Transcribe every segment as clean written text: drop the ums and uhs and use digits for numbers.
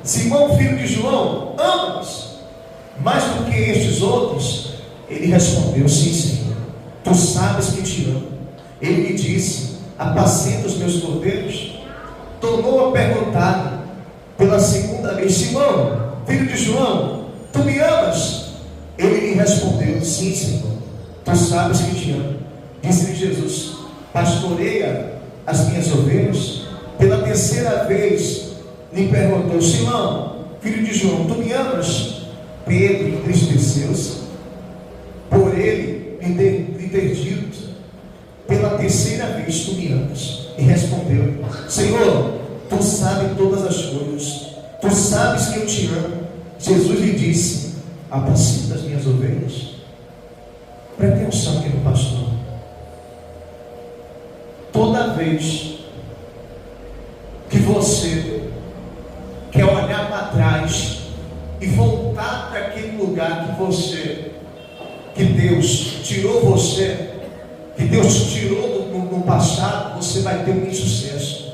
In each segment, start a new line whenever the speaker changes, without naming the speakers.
Simão, filho de João, amas mais do que estes outros? Ele respondeu: sim, Senhor, tu sabes que te amo. Ele lhe disse: apacenta os meus cordeiros. Tornou a perguntar pela segunda vez: Simão, filho de João, tu me amas? Ele lhe respondeu: sim, Senhor, tu sabes que te amo. Disse-lhe Jesus: pastoreia as minhas ovelhas. Pela terceira vez lhe perguntou: Simão, filho de João, tu me amas? Pedro entristeceu-se por ele lhe ter dito pela terceira vez: tu me amas. E respondeu: Senhor, tu sabes todas as coisas, tu sabes que eu te amo. Jesus lhe disse: apacenta as minhas ovelhas. Preste atenção aqui no pastor. Toda vez que você quer olhar para trás e voltar para aquele lugar que Deus tirou você, que Deus tirou no passado, você vai ter um insucesso.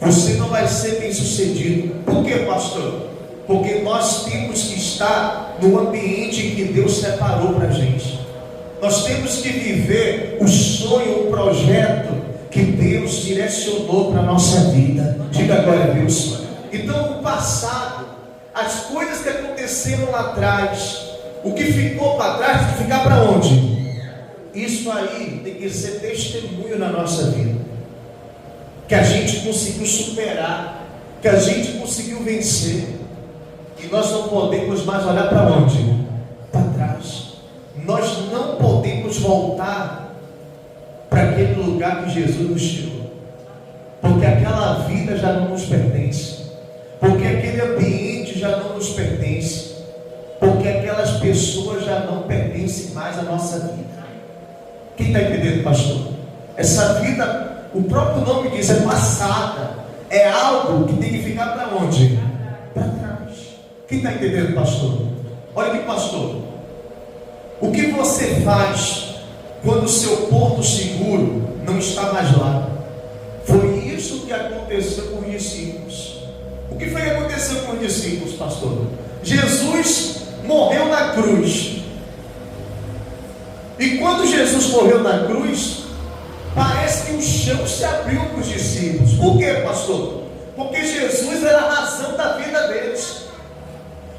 Você não vai ser bem sucedido. Por quê, pastor? Porque nós temos que estar no ambiente que Deus separou para a gente. Nós temos que viver o sonho, o projeto que Deus direcionou para a nossa vida. Diga glória a Deus. Então, o passado, as coisas que aconteceram lá atrás, o que ficou para trás, tem que ficar para onde? Isso aí tem que ser testemunho na nossa vida, que a gente conseguiu superar, que a gente conseguiu vencer. E nós não podemos mais olhar para onde? Para trás. Nós não podemos voltar para aquele lugar que Jesus nos tirou, porque aquela vida já não nos pertence, porque aquele ambiente já não nos pertence, porque aquelas pessoas já não pertencem mais à nossa vida. Quem está entendendo, pastor? Essa vida, o próprio nome diz, é passada, é algo que tem que ficar para onde? Para trás. Quem está entendendo, pastor? Olha aqui, pastor, o que você faz quando o seu porto seguro não está mais lá? Foi isso que aconteceu com os discípulos. O que foi que aconteceu com os discípulos, pastor? Jesus morreu na cruz. E quando Jesus morreu na cruz, parece que o chão se abriu para os discípulos. Por quê, pastor? Porque Jesus era a razão da vida deles.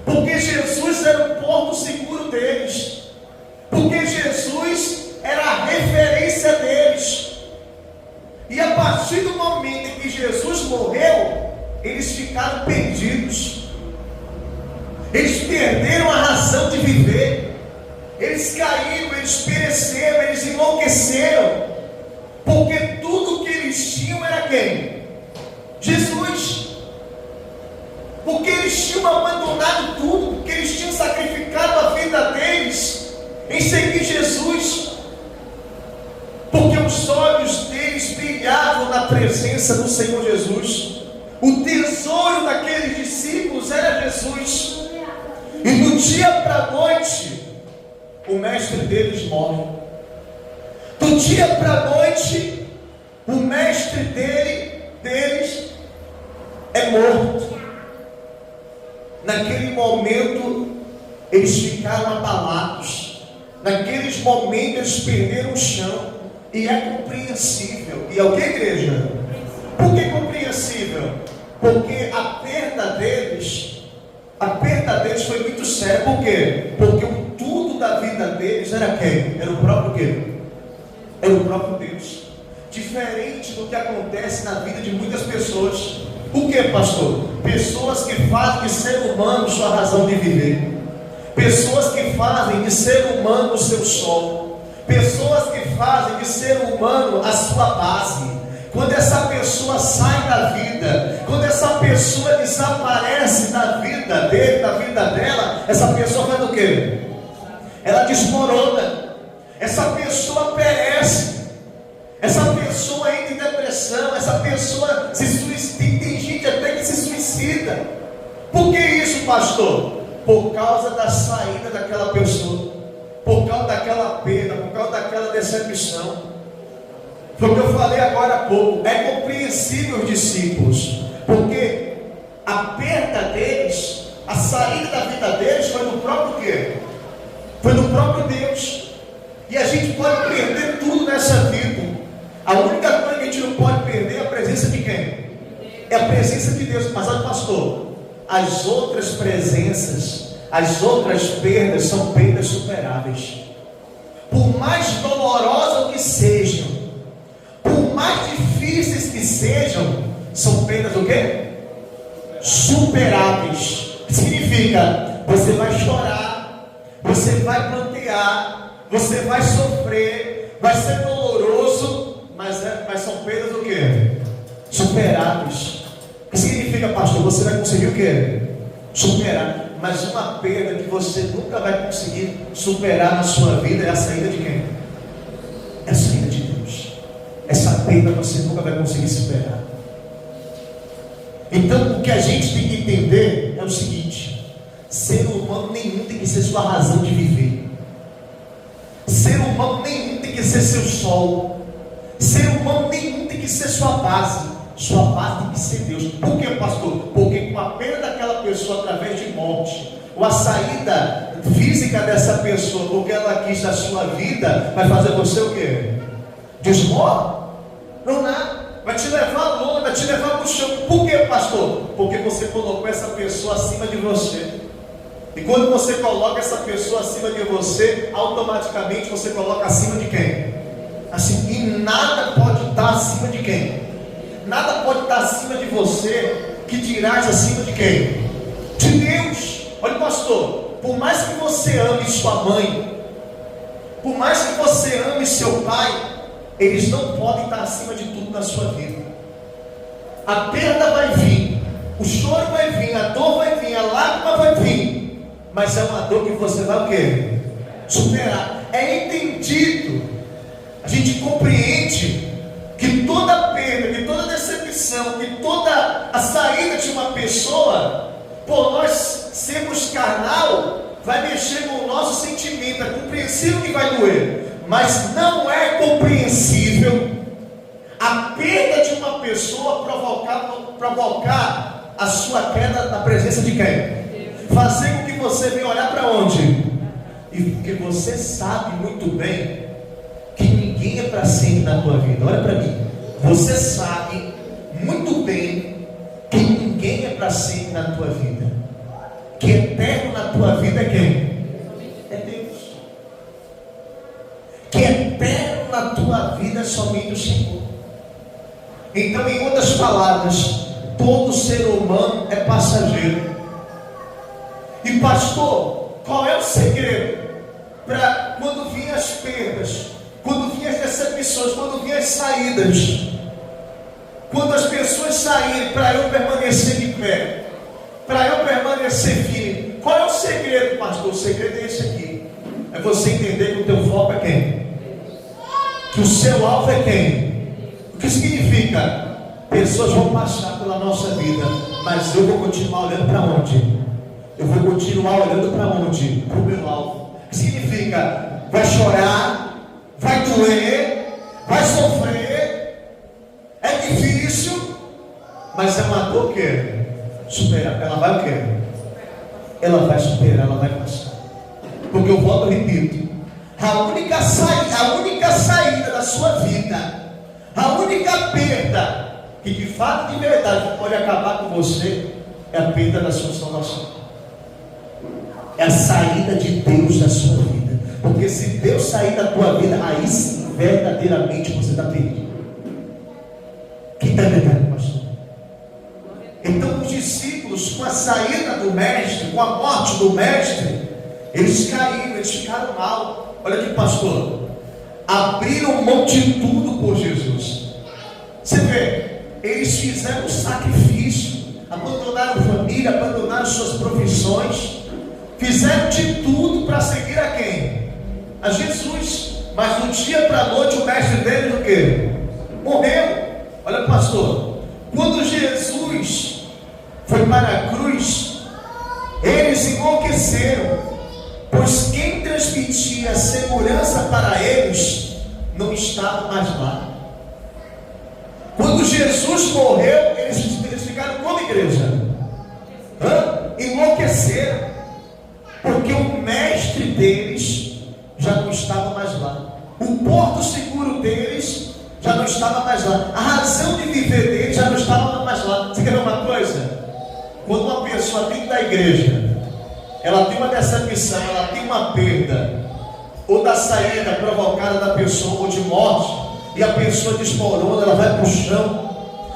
Porque Jesus era o porto seguro deles. Porque Jesus era a referência deles. E a partir do momento em que Jesus morreu, eles ficaram perdidos. Eles perderam a razão de viver. Eles caíram, eles pereceram, eles enlouqueceram. Porque tudo que eles tinham era quem? Jesus. Porque eles tinham abandonado tudo, porque eles tinham sacrificado a vida deles em seguir Jesus. Porque os olhos deles brilhavam na presença do Senhor Jesus. O tesouro daqueles discípulos era Jesus. E do dia para a noite, o mestre deles morre. Do dia para a noite, o mestre deles é morto. Naquele momento, eles ficaram abalados. Naqueles momentos, eles perderam o chão. E é compreensível. E é o que, igreja? Por que compreensível? Porque a perda deles foi muito séria. Por quê? Porque o tudo da vida deles era quem? Era o próprio quê? Era o próprio Deus. Diferente do que acontece na vida de muitas pessoas. O que, pastor? Pessoas que fazem de ser humano sua razão de viver. Pessoas que fazem de ser humano o seu sol. Pessoas que fazem de ser humano a sua base. Quando essa pessoa sai da vida, quando essa pessoa desaparece da vida dele, da vida dela, essa pessoa faz o quê? Ela desmorona. Essa pessoa perece. Essa pessoa entra em depressão. Essa pessoa se suicida. Tem gente até que se suicida. Por que isso, pastor? Por causa da saída daquela pessoa, por causa daquela perda, por causa daquela decepção. Foi o que eu falei agora há pouco. É compreensível os discípulos, porque a perda deles, a saída da vida deles foi no próprio quê? Foi no próprio Deus. E a gente pode perder tudo nessa vida. A única coisa que a gente não pode perder é a presença de quem? É a presença de Deus. Mas olha, pastor, as outras presenças, as outras perdas são perdas superáveis. Por mais dolorosas que sejam, por mais difíceis que sejam, são perdas o quê? Superáveis. Significa, você vai chorar, você vai plantear, você vai sofrer, vai ser doloroso, mas são perdas o quê? Superáveis. O que significa, pastor? Você vai conseguir o quê? Superar. Mas uma perda que você nunca vai conseguir superar na sua vida é a saída de quem? É a saída de Deus. Essa perda você nunca vai conseguir superar. Então o que a gente tem que entender é o seguinte: ser humano nenhum tem que ser sua razão de viver. Ser humano nenhum tem que ser seu sol. Ser humano nenhum tem que ser sua base. Sua base tem que ser Deus. Por quê, pastor? Porque com a perda daquela pessoa através de morte, ou a saída física dessa pessoa, porque ela quis da sua vida, vai fazer você o quê? Desmorre? Não nada. Vai te levar longe, vai te levar para o chão. Por quê, pastor? Porque você colocou essa pessoa acima de você. E quando você coloca essa pessoa acima de você, automaticamente você coloca acima de quem? Assim, e nada pode estar acima de quem? Nada pode estar acima de você, que dirás acima de quem? De Deus. Olha, pastor, por mais que você ame sua mãe, por mais que você ame seu pai, eles não podem estar acima de tudo na sua vida. A perda vai vir, o choro vai vir, a dor vai vir, a lágrima vai vir, mas é uma dor que você vai o quê? Superar. É entendido, a gente compreende que toda perda, que toda decepção, que toda a saída de uma pessoa, por nós sermos carnal, vai mexer com o nosso sentimento. É compreensível que vai doer, mas não é compreensível a perda de uma pessoa provocar a sua queda na presença de quem? Fazer com que você venha olhar para onde? E porque você sabe muito bem que ninguém é para sempre na tua vida. Olha para mim. Você sabe muito bem que ninguém é para sempre na tua vida. Que eterno na tua vida é quem? É Deus. Que eterno na tua vida é somente o Senhor. Então, em outras palavras, todo ser humano é passageiro. E pastor, qual é o segredo para quando vinham as perdas, quando vinham as decepções, quando vinham as saídas, quando as pessoas saírem, para eu permanecer de pé, para eu permanecer firme? Qual é o segredo, pastor? O segredo é esse aqui: é você entender que o teu foco é quem? Que o seu alvo é quem? O que significa? Pessoas vão passar pela nossa vida, mas eu vou continuar olhando para onde? Eu vou continuar olhando para onde? Para o meu alvo. O que significa? Vai chorar, vai doer, vai sofrer, é difícil, mas é uma dor que superar. Ela vai o quê? Ela vai superar, ela vai passar. Porque eu volto e repito: a única saída da sua vida, a única perda que de fato, de verdade, pode acabar com você, é a perda da sua salvação. É a saída de Deus da sua vida. Porque se Deus sair da tua vida, aí sim, verdadeiramente você está perdido. Quem está entendendo, pastor? Então os discípulos, com a saída do mestre, com a morte do mestre, eles caíram, eles ficaram mal. Olha aqui, pastor, abriram mão de tudo por Jesus. Você vê, eles fizeram um sacrifício, abandonaram família, abandonaram suas profissões, fizeram de tudo para seguir a quem? A Jesus. Mas do dia para a noite o mestre deles o quê? Morreu. Olha, pastor, quando Jesus foi para a cruz, eles enlouqueceram, pois quem transmitia segurança para eles não estava mais lá. Quando Jesus morreu, eles ficaram como igreja? enlouqueceram, porque o mestre deles já não estava mais lá, o porto seguro deles já não estava mais lá, a razão de viver deles já não estava mais lá. Você quer ver uma coisa? Quando uma pessoa dentro da igreja, ela tem uma decepção, ela tem uma perda, ou da saída provocada da pessoa, ou de morte, e a pessoa desmorona, ela vai para o chão,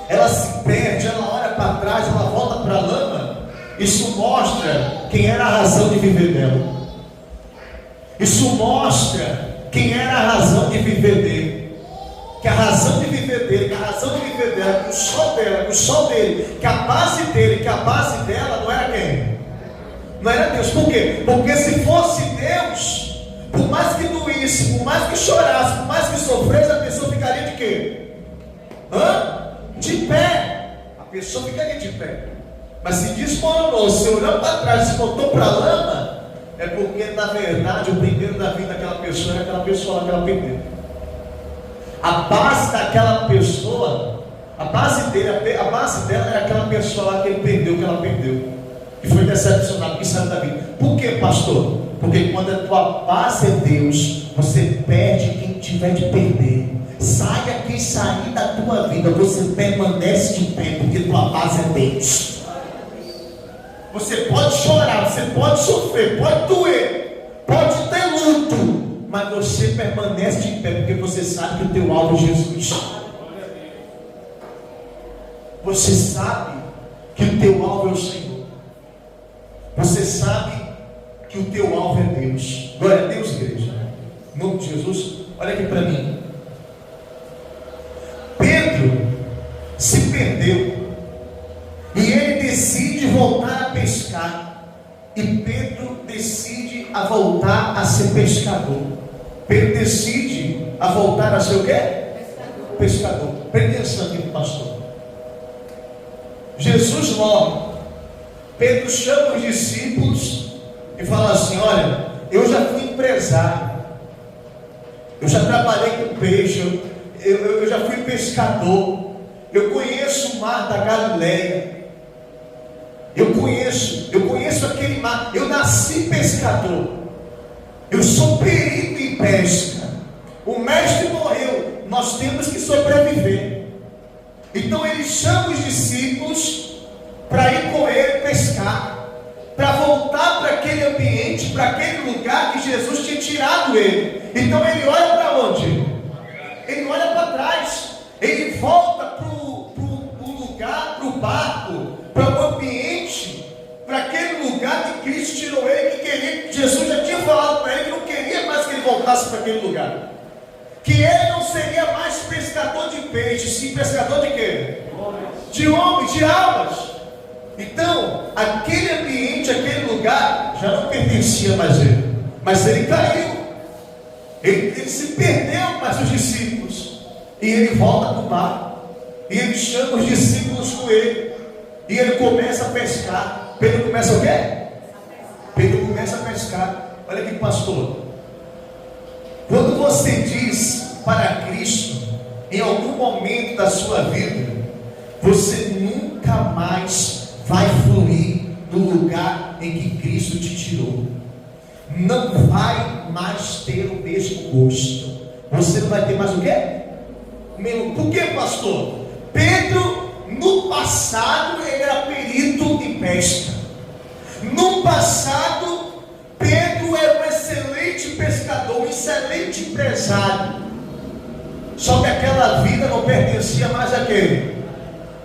ela se perde, ela olha para trás, ela volta para a lama. Isso mostra quem era a razão de viver dela. Isso mostra quem era a razão de viver dele. Que a razão de viver dele, que a razão de viver dela, que o sol dela, que o sol dele, que a base dele, que a base dela não era quem? Não era Deus. Por quê? Porque se fosse Deus, por mais que doísse, por mais que chorasse, por mais que sofresse, a pessoa ficaria de quê? De pé. A pessoa ficaria de pé. Mas se desmoronou, se olhou para trás, se voltou para a lama, é porque na verdade o primeiro da vida daquela pessoa era aquela pessoa lá que ela perdeu. A base daquela pessoa, a base dele, a base dela era aquela pessoa lá que ele perdeu, que ela perdeu, que foi decepcionado, que saiu da vida. Por quê, pastor? Porque quando a tua base é Deus, você perde quem tiver de perder. Saia quem sair da tua vida, você permanece de pé, porque tua base é Deus. Você pode chorar, você pode sofrer, pode doer, pode ter luto, mas você permanece de pé, porque você sabe que o teu alvo é Jesus. Você sabe que o teu alvo é o Senhor. Você sabe que o teu alvo é Deus. Glória a Deus, igreja. Em nome de Jesus, olha aqui para mim. Pedro se perdeu e ele decide voltar a pescar. E Pedro decide a voltar a ser pescador. Pedro decide a voltar a ser o quê? Pescador. Presta atenção aqui, pastor. Jesus morre. Pedro chama os discípulos e fala assim: olha, eu já fui empresário, eu já trabalhei com peixe, eu já fui pescador, eu conheço o mar da Galileia, eu conheço aquele mar, eu nasci pescador, eu sou perito em pesca, o mestre morreu, nós temos que sobreviver. Então ele chama os discípulos para ir com ele pescar, para voltar para aquele ambiente, para aquele lugar que Jesus tinha tirado ele. Então ele olha para onde? Ele olha para trás, ele volta para o lugar, para o barco, para o ambiente, para aquele lugar que Cristo tirou ele, que queria, Jesus já tinha falado para ele que não queria mais que ele voltasse para aquele lugar, que ele não seria mais pescador de peixe, sim pescador de quê? De homens, de almas. Então, aquele ambiente, aquele lugar, já não pertencia mais a ele, mas ele caiu, ele se perdeu mais os discípulos, e ele volta para o mar, e ele chama os discípulos com ele, e ele começa a pescar. Pedro começa o quê? Pedro começa a pescar. Olha aqui, pastor, quando você diz para Cristo, em algum momento da sua vida, você nunca mais vai fluir no lugar em que Cristo te tirou. Não vai mais ter o mesmo gosto. Você não vai ter mais o quê? Por quê, pastor? Pedro, no passado, ele era perito em pesca. No passado, Pedro era um excelente pescador, um excelente empresário. Só que aquela vida não pertencia mais a quem?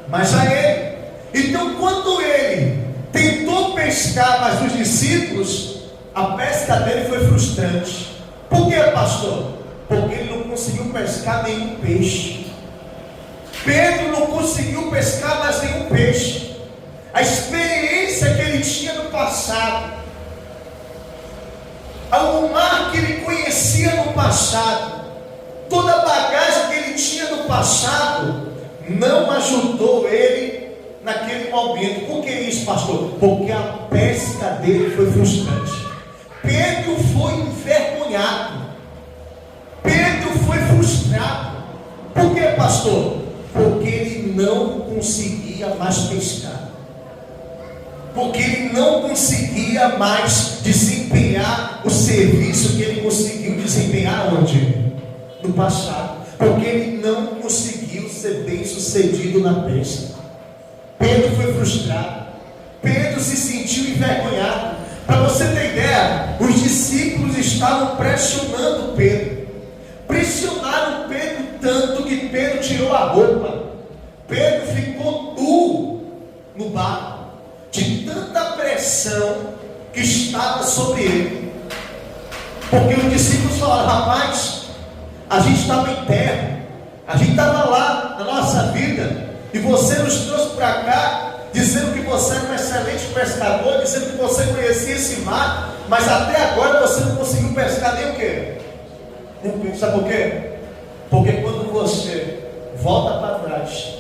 Mas a ele. Então, quando ele tentou pescar mais os discípulos, a pesca dele foi frustrante. Por quê, pastor? Porque ele não conseguiu pescar nenhum peixe. Pedro não conseguiu pescar mais nenhum peixe. A experiência que ele tinha no passado, o mar que ele conhecia no passado, toda a bagagem que ele tinha no passado, não ajudou ele naquele momento. Por que isso, pastor? Porque a pesca dele foi frustrante. Pedro foi envergonhado, Pedro foi frustrado. Por que, pastor? Porque ele não conseguia mais pescar. porque ele não conseguia mais desempenhar o serviço que ele conseguiu desempenhar onde? No passado, porque ele não conseguiu ser bem sucedido na pesca. Pedro foi frustrado, Pedro se sentiu envergonhado. Para você ter ideia, os discípulos estavam pressionando Pedro, pressionaram Pedro tanto que Pedro tirou a roupa. Pedro ficou nu no barco, de tanta pressão que estava sobre ele. Porque os discípulos falaram: rapaz, a gente estava em terra, a gente estava lá na nossa vida, e você nos trouxe para cá, dizendo que você era um excelente pescador, dizendo que você conhecia esse mar, mas até agora você não conseguiu pescar nem o quê? Sabe por quê? Porque quando você volta para trás,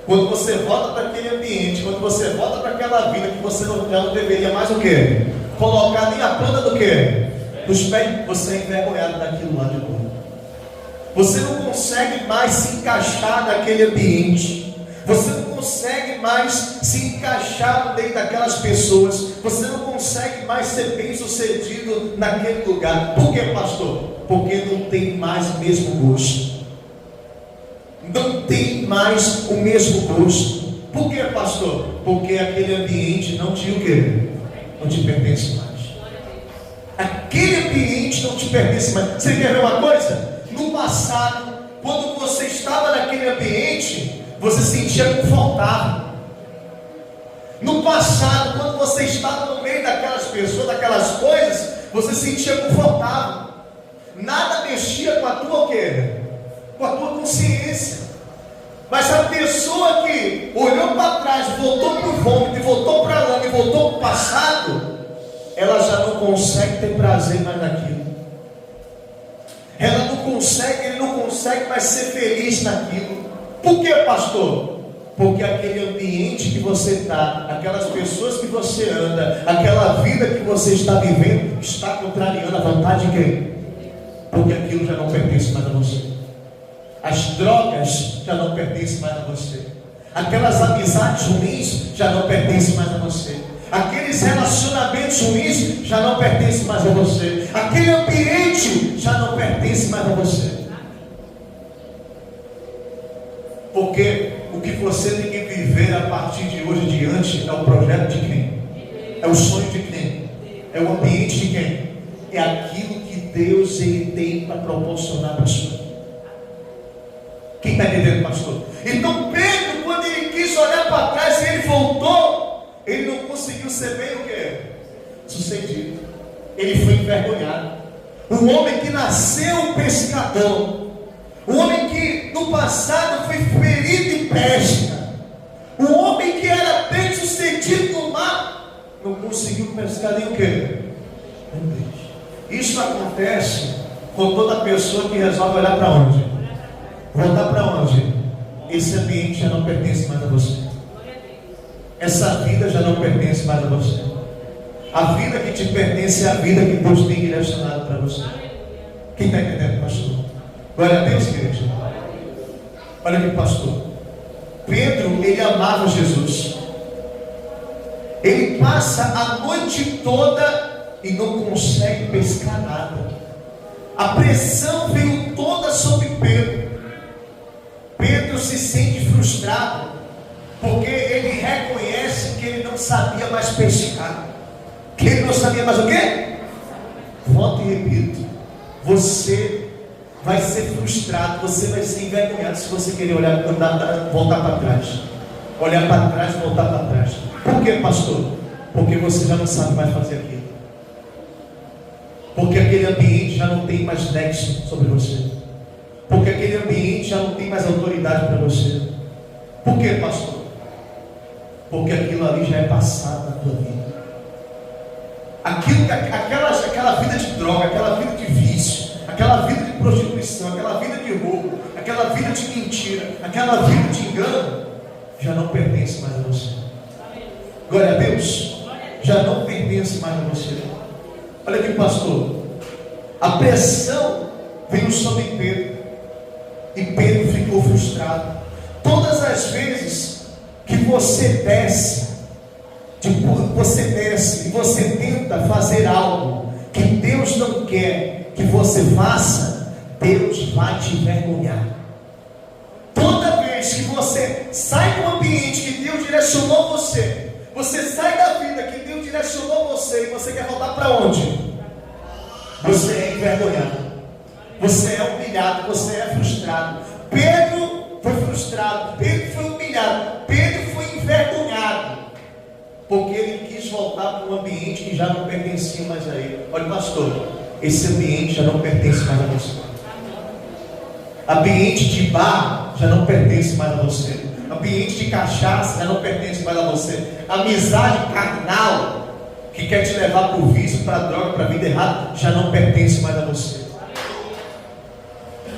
quando você volta para aquele ambiente, quando você volta para aquela vida que você já não deveria mais o quê? Colocar nem a planta do quê? Dos pés, você é envergonhado daquilo lá de novo. Você não consegue mais se encaixar naquele ambiente. Você não consegue mais se encaixar no meio daquelas pessoas. Você não consegue mais ser bem sucedido naquele lugar. Por quê, pastor? Porque não tem mais o mesmo gosto. Não tem mais o mesmo gosto. Por quê, pastor? Porque aquele ambiente não te o quê? Não te pertence mais. Aquele ambiente não te pertence mais. Você quer ver uma coisa? No passado, quando você estava naquele ambiente, você se sentia confortável. No passado, quando você estava no meio daquelas pessoas, daquelas coisas, você se sentia confortável. Nada mexia com a tua o quê? Com a tua consciência. Mas a pessoa que olhou para trás, voltou para o vômito, voltou para a lama e voltou para o passado, ela já não consegue ter prazer mais naquilo. Ela não consegue, ele não consegue mais ser feliz naquilo. Por quê, pastor? Porque aquele ambiente que você está, aquelas pessoas que você anda, aquela vida que você está vivendo, está contrariando a vontade de quem? Porque aquilo já não pertence mais a você. As drogas já não pertencem mais a você. Aquelas amizades ruins já não pertencem mais a você. Aqueles relacionamentos ruins já não pertencem mais a você. Aquele ambiente já não pertence mais a você. Porque o que você tem que viver a partir de hoje em diante é o projeto de quem? É o sonho de quem? É o ambiente de quem? É aquilo que Deus ele tem para proporcionar para a sua vida. Quem está entendendo, pastor? Então Pedro, quando ele quis olhar para trás e ele voltou, ele não conseguiu ser bem o quê? Sucedido. Ele foi envergonhado. Um homem que nasceu pescador, um homem que no passado foi ferido em pesca, um homem que era bem sucedido no mar, não conseguiu pescar nem o quê? Nem peixe. Isso acontece com toda pessoa que resolve olhar para onde? Voltar para onde? Esse ambiente já não pertence mais a você. Essa vida já não pertence mais a você. A vida que te pertence é a vida que Deus tem direcionado para você. Quem está entendendo, pastor? Glória a Deus, igreja. Olha aqui, pastor. Pedro, ele amava Jesus. Ele passa a noite toda e não consegue pescar nada. A pressão veio toda sobre Pedro. Pedro se sente frustrado, porque ele reconhece que ele não sabia mais pescar. Que ele não sabia mais o quê? Volto e repito, você vai ser frustrado, você vai ser envergonhado se você querer olhar, voltar para trás. Olhar para trás e voltar para trás. Por quê, pastor? Porque você já não sabe mais fazer aquilo. Porque aquele ambiente já não tem mais nexo sobre você. Porque aquele ambiente já não tem mais autoridade para você. Por quê, pastor? Porque aquilo ali já é passado na tua vida. Aquela vida de droga, aquela vida de vício, aquela vida de prostituição, aquela vida de roubo, aquela vida de mentira, aquela vida de engano, já não pertence mais a você. Glória a Deus. Já não pertence mais a você. Olha aqui, pastor. A pressão veio sobre Pedro. E Pedro ficou frustrado. Todas as vezes que você desce, você desce e você tenta fazer algo que Deus não quer que você faça, Deus vai te envergonhar. Toda vez que você sai do ambiente que Deus direcionou você, você sai da vida que Deus direcionou você, e você quer voltar para onde? Você é envergonhado, você é humilhado, você é frustrado. Pedro foi frustrado, Pedro foi humilhado, Pedro foi envergonhado, porque ele quis voltar para um ambiente que já não pertencia mais a ele. Olha, pastor, esse ambiente já não pertence mais a você. Ambiente de bar já não pertence mais a você. Ambiente de cachaça já não pertence mais a você. Amizade carnal que quer te levar para o vício, para a droga, para a vida errada, já não pertence mais a você.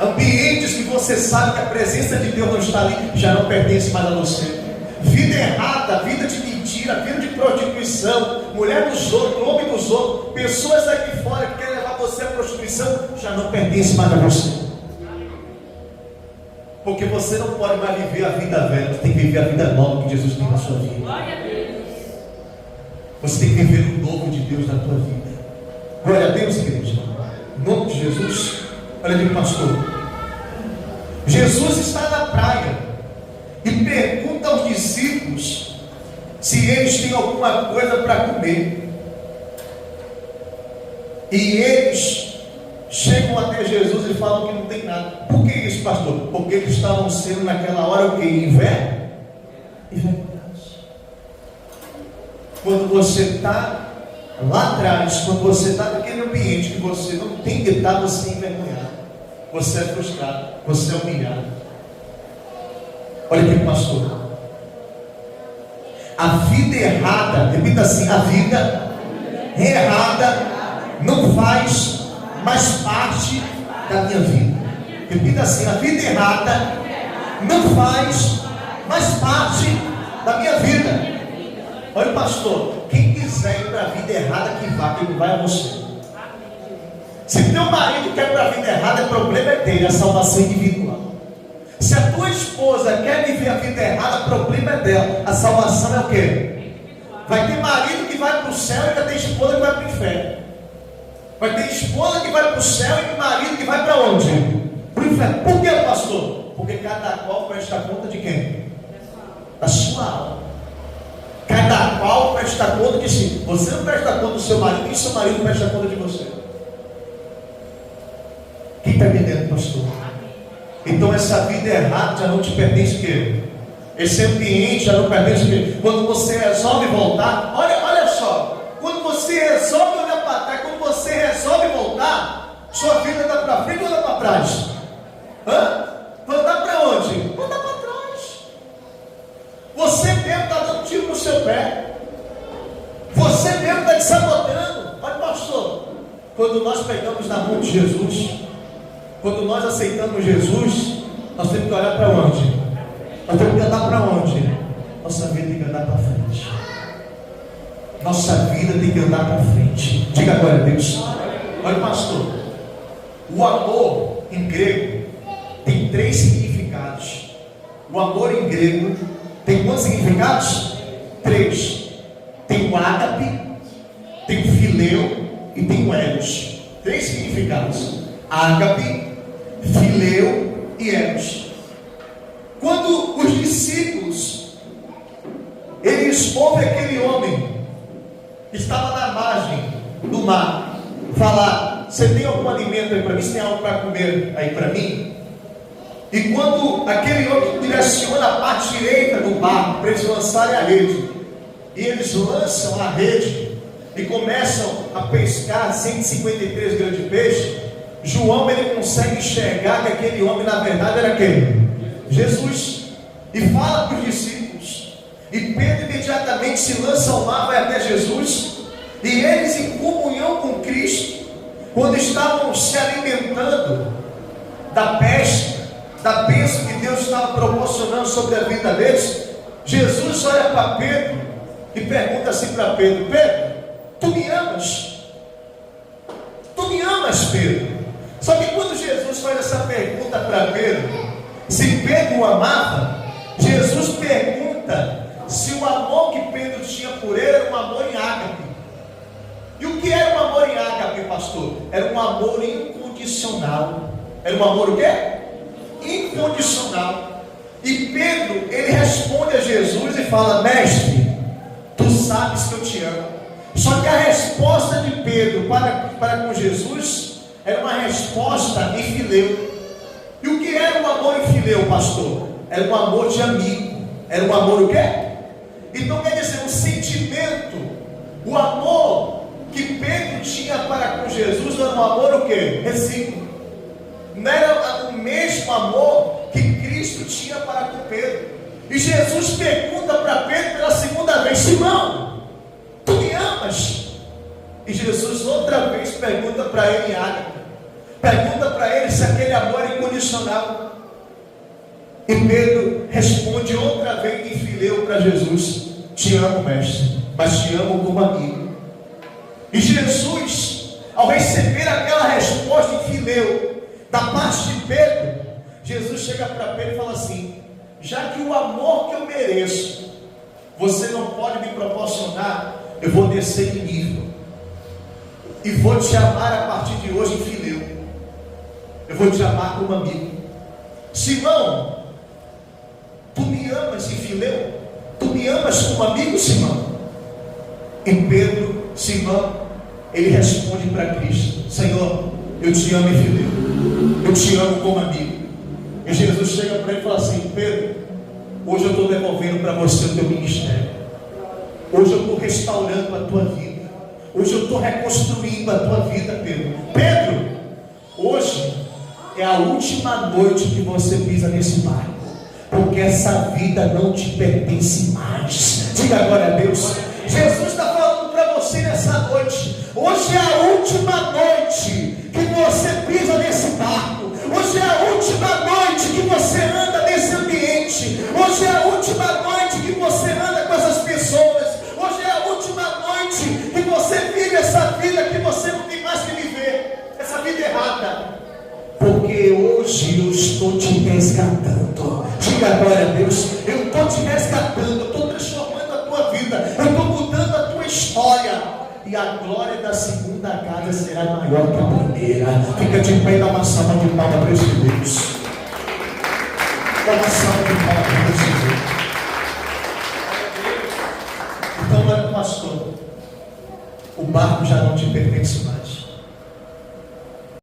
Ambientes que você sabe que a presença de Deus não está ali, já não pertence mais a você. Vida errada, vida de mentira, vida de prostituição, mulher dos outros, homem dos outros, pessoas aqui fora que querem levar você à prostituição, já não pertence mais a você. Porque você não pode mais viver a vida velha, você tem que viver a vida nova que Jesus tem na sua vida. Você tem que viver o novo de Deus na tua vida. Glória a Deus, queridos. Em nome de Jesus. Olha aqui, pastor. Jesus está na praia e pergunta aos discípulos se eles têm alguma coisa para comer. E eles chegam até Jesus e falam que não tem nada. Por que isso, pastor? Porque eles estavam sendo naquela hora o que? Envergonhados. Quando você está lá atrás, quando você está naquele ambiente que você não tem que estar, você é envergonhado, você é frustrado, você é humilhado. Olha aqui, pastor. A vida errada, repita assim: a vida errada não faz mais parte da minha vida. Repita assim: a vida errada não faz mais parte da minha vida. Olha, pastor, quem quiser ir para a vida errada, que vá, quem não vai é você. Se teu marido quer para a vida errada, o problema é dele, a salvação individual. Se a tua esposa quer viver a vida errada, o problema é dela, a salvação é o quê? Vai ter marido que vai para o céu e vai ter esposa que vai para o inferno. Vai ter esposa que vai para o céu e marido que vai para onde? Para o inferno. Por quê, pastor? Porque cada qual presta conta de quem? Da sua alma. Cada qual presta conta de si. Você não presta conta do seu marido, e seu marido presta conta de você. Quem está entendendo, pastor? Então essa vida errada já não te pertence o quê? Esse ambiente já não pertence o quê? Quando você resolve voltar, olha só, quando você resolve olhar para trás, quando você resolve voltar, sua vida está para frente ou está para trás? Voltar para onde? Voltar para trás. Você mesmo está dando tiro no seu pé. Você mesmo está te sabotando. Olha, pastor, quando nós pegamos na mão de Jesus, quando nós aceitamos Jesus, nós temos que olhar para onde? Nós temos que andar para onde? Nossa vida tem que andar para frente. Nossa vida tem que andar para frente. Diga agora, Deus. Olha, pastor, o amor em grego tem 3 significados. O amor em grego tem quantos significados? 3. Tem o ágape, tem o fileu e tem o eros. 3 significados: ágape, fileu e eros. Quando os discípulos eles ouvem aquele homem que estava na margem do mar falar: você tem algum alimento aí para mim? Você tem algo para comer aí para mim? E quando aquele homem direciona a parte direita do barco para eles lançarem a rede, e eles lançam a rede e começam a pescar 153 gramas de peixe, João ele consegue enxergar que aquele homem na verdade era quem? Jesus. E fala para os discípulos, e Pedro imediatamente se lança ao mar, vai até Jesus, e eles em comunhão com Cristo, quando estavam se alimentando da pesca, da bênção que Deus estava proporcionando sobre a vida deles, Jesus olha para Pedro e pergunta assim para Pedro: Pedro, tu me amas? Tu me amas, Pedro? Só que quando Jesus faz essa pergunta para Pedro, se Pedro o amava, Jesus pergunta se o amor que Pedro tinha por ele era um amor em ágape. E o que era um amor em ágape, pastor? Era um amor incondicional. Era um amor o quê? Incondicional. E Pedro, ele responde a Jesus e fala: mestre, tu sabes que eu te amo. Só que a resposta de Pedro para com Jesus era uma resposta em filéu. E o que era um amor em filéu, pastor? Era um amor de amigo. Era um amor o quê? Então quer dizer, o sentimento, o amor que Pedro tinha para com Jesus era um amor o quê? Recíproco. Não era o mesmo amor que Cristo tinha para com Pedro. E Jesus pergunta para Pedro pela segunda vez: Simão, tu me amas? E Jesus outra vez pergunta para ele em ágape. Pergunta para ele se aquele amor é incondicional. E Pedro responde outra vez em filéu para Jesus: te amo, mestre, mas te amo como amigo. E Jesus, ao receber aquela resposta em filéu da parte de Pedro, Jesus chega para Pedro e fala assim: já que o amor que eu mereço você não pode me proporcionar, eu vou descer de nível e vou te amar a partir de hoje em filéu. Eu vou te amar como amigo. Simão, tu me amas em filéu? Tu me amas como amigo, Simão? E Pedro, Simão, ele responde para Cristo: Senhor, eu te amo em filéu, eu te amo como amigo. E Jesus chega para ele e fala assim: Pedro, hoje eu estou devolvendo para você o teu ministério. Hoje eu estou restaurando a tua vida. Hoje eu estou reconstruindo a tua vida, Pedro. Pedro, hoje é a última noite que você pisa nesse barco, porque essa vida não te pertence mais. Diga agora a Deus. Jesus está falando para você nessa noite: hoje é a última noite que você pisa nesse barco. Hoje é a última noite que você anda nesse ambiente. Hoje é a última noite que você anda com essas pessoas. Hoje é a última noite que você vive essa vida que você não tem mais que viver, essa vida errada. Porque hoje eu estou te resgatando. Diga agora a Deus: eu estou te resgatando, eu estou transformando a tua vida, eu estou mudando a tua história. E a glória da segunda casa será maior que a primeira. Fica de pé e dá uma salva de palmas para esse Deus. Dá uma salva